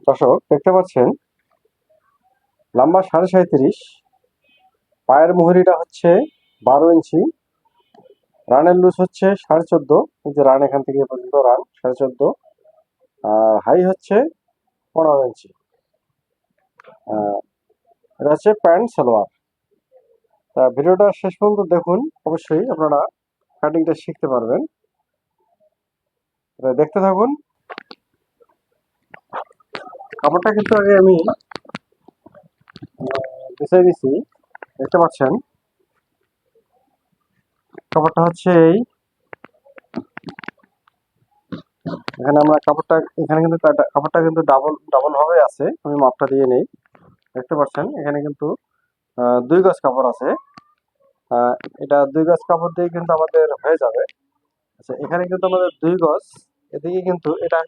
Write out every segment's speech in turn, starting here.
দর্শক দেখতে পাচ্ছেন লম্বা 37.5, পায়ের মুহুরিটা হচ্ছে 12 ইঞ্চি, রানের লুজ হচ্ছে 14.5, এই যে রান এখান থেকে এ পর্যন্ত রান 14.5, আর হাই হচ্ছে 15 ইঞ্চি। এটা হচ্ছে প্যান্ট সালোয়ার। তা ভিডিওটা শেষ পর্যন্ত দেখুন, অবশ্যই আপনারা কাটিংটা শিখতে পারবেন। দেখতে থাকুন। কাপড়টা কিন্তু আগে আমি বিছিয়ে দিছি, দেখতে পাচ্ছেন। কাপড়টা হচ্ছে এই, এখানে আমরা কাপড়টা, এখানে কিন্তু কাপড়টা কিন্তু ডাবল ডাবল ভাবে আছে, আমি মাপটা দিয়ে নেই। দেখতে পাচ্ছেন এখানে কিন্তু 2 গজ কাপড় আছে। এটা 2 গজ কাপড় দিয়ে কিন্তু আমাদের হয়ে যাবে। আচ্ছা, এখানে কিন্তু আমাদের 2 গজ, এদিকে কিন্তু এটা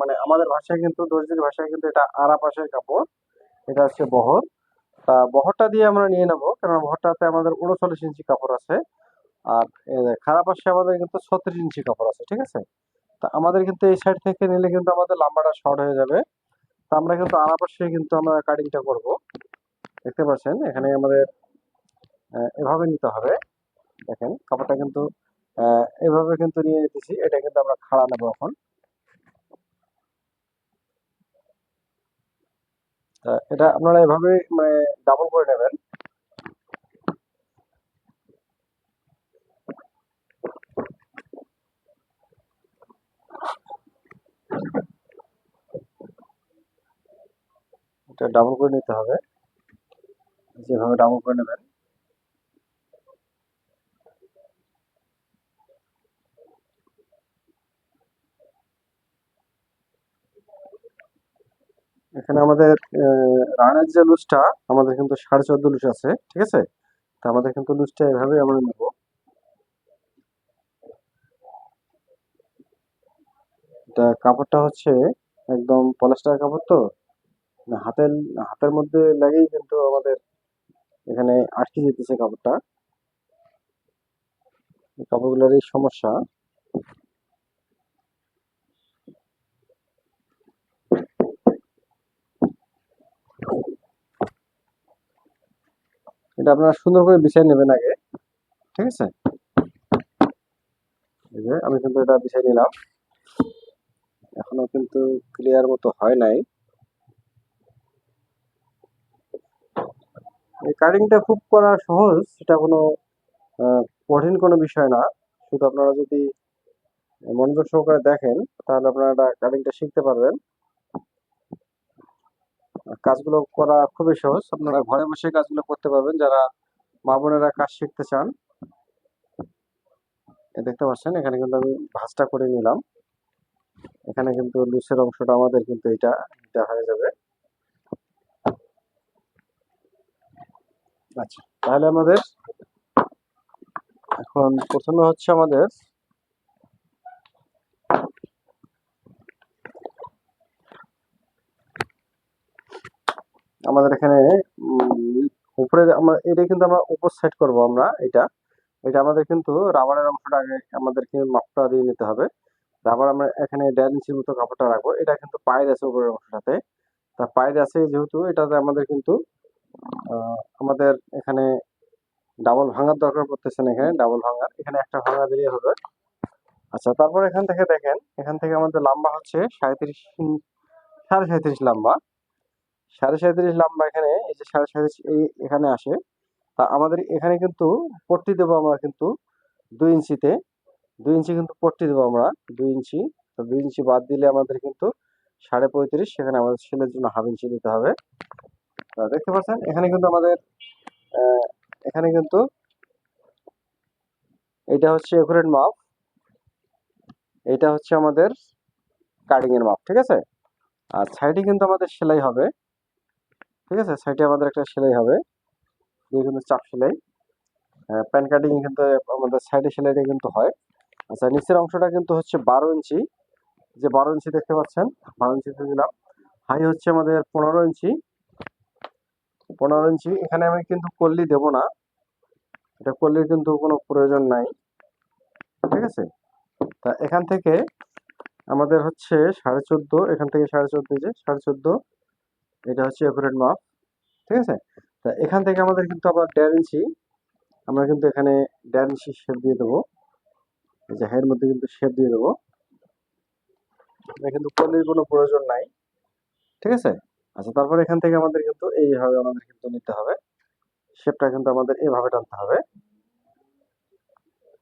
মানে আমাদের ভাষায় কিন্তু, দর্জির ভাষায় কিন্তু এটা আড়া পাশের কাপড়, এটা হচ্ছে বহর। তা বহরটা দিয়ে আমরা নিয়ে নেবো, কারণ বহরটাতে আমাদের 39 ইঞ্চি কাপড় আছে। আর খারাপ পাশে আমাদের কিন্তু 36 ইঞ্চি কাপড় আছে, ঠিক আছে। তা আমাদের কিন্তু এই সাইড থেকে নিলে কিন্তু আমাদের লম্বাটা শর্ট হয়ে যাবে। তা আমরা কিন্তু আড়া পাশে কিন্তু আমরা কাটিংটা করব। দেখতে পাচ্ছেন এখানে আমাদের এভাবে নিতে হবে। দেখেন কাপড়টা কিন্তু এভাবে কিন্তু নিয়ে নিতেছি, এটা কিন্তু আমরা খাড়া নেবো এখন। এটা আপনারা এভাবে মানে ডাবল করে নেবেন। এটা ডাবল করে নিতে হবে, যেভাবে ডাবল করে নেবেন। এখানে আমাদের রানের যে লুজটা, আমাদের কিন্তু 14.5 লুজ আছে, ঠিক আছে। তা আমাদের কিন্তু লুজটা এভাবে আমরা নেবো। এটা কাপড়টা হচ্ছে একদম পলিস্টার কাপড়, তো হাতের হাতের মধ্যে লেগেই কিন্তু আমাদের এখানে আটকে যেতেছে কাপড়টা। এই কাপড়গুলোর এই সমস্যা। এটা আপনারা সুন্দর করে বিছিয়ে নেবেন আগে, ঠিক আছে। এই যে আমি কিন্তু এটা বিছিয়ে নিলাম, এখনো কিন্তু ক্লিয়ার মতো হয় নাই। এই কাটিংটা খুব করা সহজ, এটা কোনো কঠিন কোনো বিষয় না। শুধু আপনারা যদি মনোযোগ সহকারে দেখেন, তাহলে আপনারা কাটিংটা শিখতে পারবেন। কাজগুলো করা খুবই সহজ, আপনারা ঘরে বসে কাজগুলো করতে পারবেন যারা মা বোনেরা কাজ শিখতে চান। দেখতে পাচ্ছেন এখানে কিন্তু আমি ভাঁজটা করে নিলাম। এখানে কিন্তু লুসের অংশটা আমাদের কিন্তু এটা এটা হয়ে যাবে। আচ্ছা, তাহলে আমাদের এখন প্রথমে হচ্ছে আমাদের এখানে উপরে আমরা এটা কিন্তু আমরা উপর সাইড করব আমরা। এটা এটা আমাদের কিন্তু রাবারের অংশটা আগে আমাদেরকে মাপটা দিয়ে নিতে হবে। রাবার আমরা এখানে 1.5 ইঞ্চির মতো কাপড়টা রাখবো। এটা কিন্তু পায়ের আছে উপরের অংশটাতে। তা পায়ের আছে যেহেতু, এটাতে আমাদের কিন্তু আমাদের এখানে ডাবল ভাঙার দরকার পড়তেছে না, এখানে ডাবল ভাঙার, এখানে একটা ভাঙা দিলেই হবে। আচ্ছা, তারপর এখান থেকে দেখেন, এখান থেকে আমাদের লম্বা হচ্ছে 37.5 লম্বা। 37.5 লম্বা, এখানে এই যে 37.5 এই এখানে আসে। তা আমাদের এখানে কিন্তু পট্টি দেবো আমরা কিন্তু 2 ইঞ্চিতে, 2 ইঞ্চি কিন্তু পট্টি দেবো আমরা, 2 ইঞ্চি। তো 2 ইঞ্চি বাদ দিলে আমাদের কিন্তু 35.5, সেখানে আমাদের ছেলের জন্য হাফ ইঞ্চি দিতে হবে। দেখতে পাচ্ছেন এখানে কিন্তু আমাদের এখানে কিন্তু এটা হচ্ছে একুরেট মাপ, এটা হচ্ছে আমাদের কাটিং এর মাপ, ঠিক আছে। আর সাইডে কিন্তু আমাদের সেলাই হবে, ঠিক আছে। সাইডে আমাদের একটা সেলাই হবে, দিয়ে কিন্তু চাপ সেলাই। প্যান কাটিং কিন্তু আমাদের সাইডে সেলাইটা কিন্তু হয়। আচ্ছা, নিচের অংশটা কিন্তু হচ্ছে 12 ইঞ্চি, যে 12 ইঞ্চি দেখতে পাচ্ছেন, 12 ইঞ্চিতে দিলাম। হাই হচ্ছে আমাদের 15 ইঞ্চি, 15 ইঞ্চি। এখানে আমি কিন্তু কল্লি দেবো না, এটা কল্লির কিন্তু কোনো প্রয়োজন নাই, ঠিক আছে। তা এখান থেকে আমাদের হচ্ছে 14.5, এখান থেকে 14.5, যে 14.5 এটা হচ্ছে অ্যাকুরেট মাপ, ঠিক আছে। তা এখান থেকে আমাদের কিন্তু আবার 1.5 ইঞ্চি, আমরা কিন্তু এখানে 1.5 ইঞ্চি শেপ দিয়ে দেবো। এই যে হের মধ্যে কিন্তু শেপ দিয়ে দেবো, এটা কিন্তু পলির কোনো প্রয়োজন নাই, ঠিক আছে। আচ্ছা, তারপর এখান থেকে আমাদের কিন্তু এইভাবে আমাদের কিন্তু নিতে হবে, শেপটা কিন্তু আমাদের এইভাবে টানতে হবে,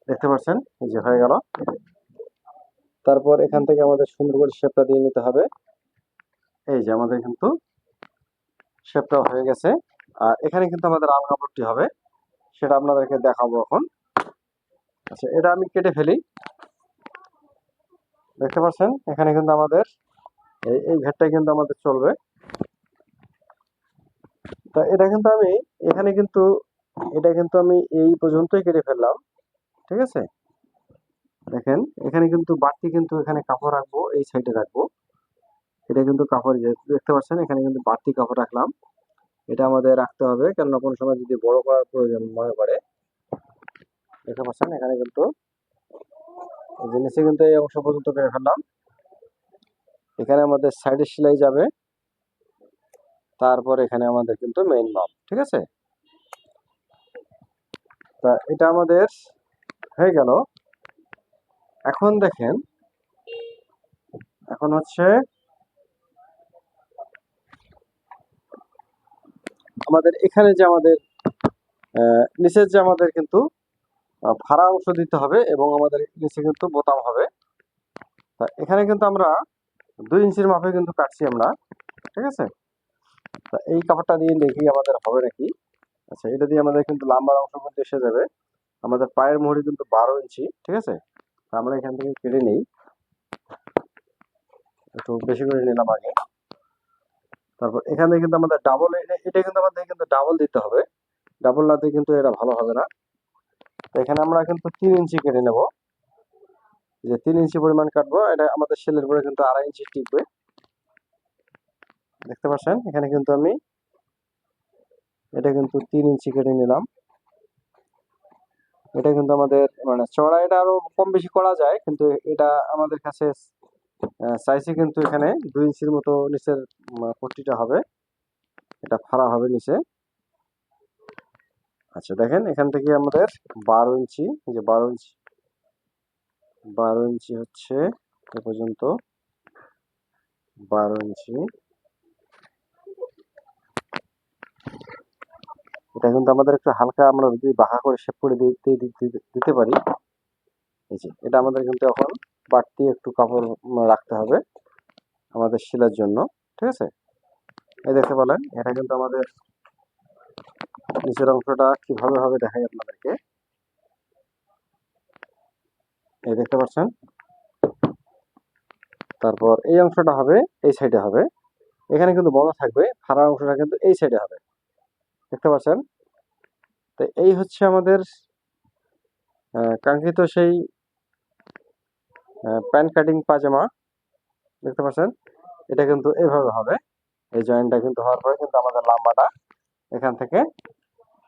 দেখতে পাচ্ছেন, এই যে হয়ে গেল। তারপর এখান থেকে আমাদের সুন্দর করে শেপটা দিয়ে নিতে হবে, এই যে আমাদের কিন্তু শেপটা হয়ে গেছে। আর এখানে কিন্তু আমাদের আল কাপড়টি হবে, সেটা আপনাদেরকে দেখাবো এখন। আচ্ছা, এটা আমি কেটে ফেলি, দেখতে পাচ্ছেন এখানে কিন্তু আমাদের এই ঘেরটাই কিন্তু আমাদের চলবে। তা এটা কিন্তু আমি এখানে কিন্তু এটা কিন্তু আমি এই পর্যন্তই কেটে ফেললাম, ঠিক আছে। দেখেন এখানে কিন্তু বাড়তি কিন্তু এখানে কাপড় রাখবো, এই সাইডে রাখবো, এটা কিন্তু কাপড়, দেখতে পাচ্ছেন এখানে কিন্তু বাড়তি কাপড় রাখলাম, এটা আমাদের রাখতে হবে, কেননা কোনো সময় যদি বড় করার প্রয়োজন মনে করে। দেখতে পাচ্ছেন এখানে কিন্তু এই যে নিচে কিন্তু এই অংশ পর্যন্ত কেটে ফেললাম, এখানে আমাদের সাইডে সেলাই যাবে, তারপর এখানে আমাদের কিন্তু মেইন মাপ, ঠিক আছে। তা এটা আমাদের হয়ে গেল। এখন দেখেন, এখন হচ্ছে আমাদের এখানে যে আমাদের নিচের যে আমাদের কিন্তু ফাড়া অংশ দিতে হবে, এবং আমাদের নিচে কিন্তু বোতাম হবে। তা এখানে কিন্তু আমরা 2 ইঞ্চির মাপে কিন্তু কাটছি আমরা, ঠিক আছে। তা এই কাপড়টা দিয়ে দেখি আমাদের হবে নাকি। আচ্ছা, এটা দিয়ে আমাদের কিন্তু লাম্বার অংশ কিন্তু এসে যাবে, আমাদের পায়ের মুহুরি কিন্তু 12 ইঞ্চি, ঠিক আছে। তা আমরা এখান থেকে কেটে নিই, একটু বেশি করে নিলাম আগে। তারপর এখানে কিন্তু আমাদের ডাবল, এটা কিন্তু আমাদের কিন্তু ডাবল দিতে হবে, ডাবল না দিয়ে কিন্তু এটা ভালো হবে না। তো এখানে আমরা কিন্তু 3 ইঞ্চি কেটে নেব, যে 3 ইঞ্চি পরিমাণ কাটবো, এটা আমাদের সেলের পরে কিন্তু 2.5 ইঞ্চি টিকবে, দেখতে পাচ্ছেন এখানে কিন্তু আমি এটা কিন্তু 3 ইঞ্চি কেটে নিলাম। এটা কিন্তু আমাদের মানে চড়া, এটা আরো কম বেশি করা যায়, কিন্তু এটা আমাদের কাছে চাইছি কিন্তু এখানে 2 ইঞ্চির মতো নিচের পট্টিটা হবে, এটা ফাড়া হবে নিচে। আচ্ছা, দেখেন এখান থেকে আমাদের 12 ইঞ্চি, এই যে 12 ইঞ্চি, 12 ইঞ্চি হচ্ছে এ পর্যন্ত, 12 ইঞ্চি। এটা কিন্তু আমাদের একটু হালকা, আমরা যদি বাঁকা করে শেপ করে দিতে পারি। এই যে এটা আমাদের কিন্তু এখন বাড়তি একটু কাপড় রাখতে হবে আমাদের সেলার জন্য, ঠিক আছে। এই দেখতে পেলেন, এটা কিন্তু আমাদের নিচের অংশটা কিভাবে হবে দেখাই আপনাদেরকে, এই দেখতে পাচ্ছেন। তারপর এই অংশটা হবে এই সাইডে হবে, এখানে কিন্তু বন্ধ থাকবে, ফাড়া অংশটা কিন্তু এই সাইডে হবে, দেখতে পাচ্ছেন। তো এই হচ্ছে আমাদের কাঙ্ক্ষিত সেই প্যান্ট কাটিং পাজামা, দেখতে পাচ্ছেন। এটা কিন্তু এইভাবে হবে, এই জয়েন্টটা কিন্তু হওয়ার পরে কিন্তু আমাদের লম্বাটা এখান থেকে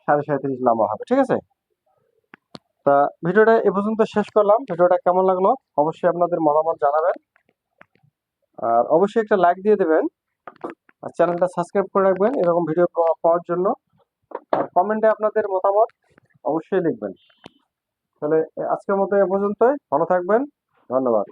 37.5 লম্বা হবে, ঠিক আছে। তা ভিডিওটা এ পর্যন্ত শেষ করলাম, ভিডিওটা কেমন লাগলো অবশ্যই আপনাদের মতামত জানাবেন, আর অবশ্যই একটা লাইক দিয়ে দেবেন, আর চ্যানেলটা সাবস্ক্রাইব করে রাখবেন এরকম ভিডিও পাওয়ার জন্য। আর কমেন্টে আপনাদের মতামত অবশ্যই লিখবেন। তাহলে আজকের মতো এ পর্যন্তই, ভালো থাকবেন, ধন্যবাদ।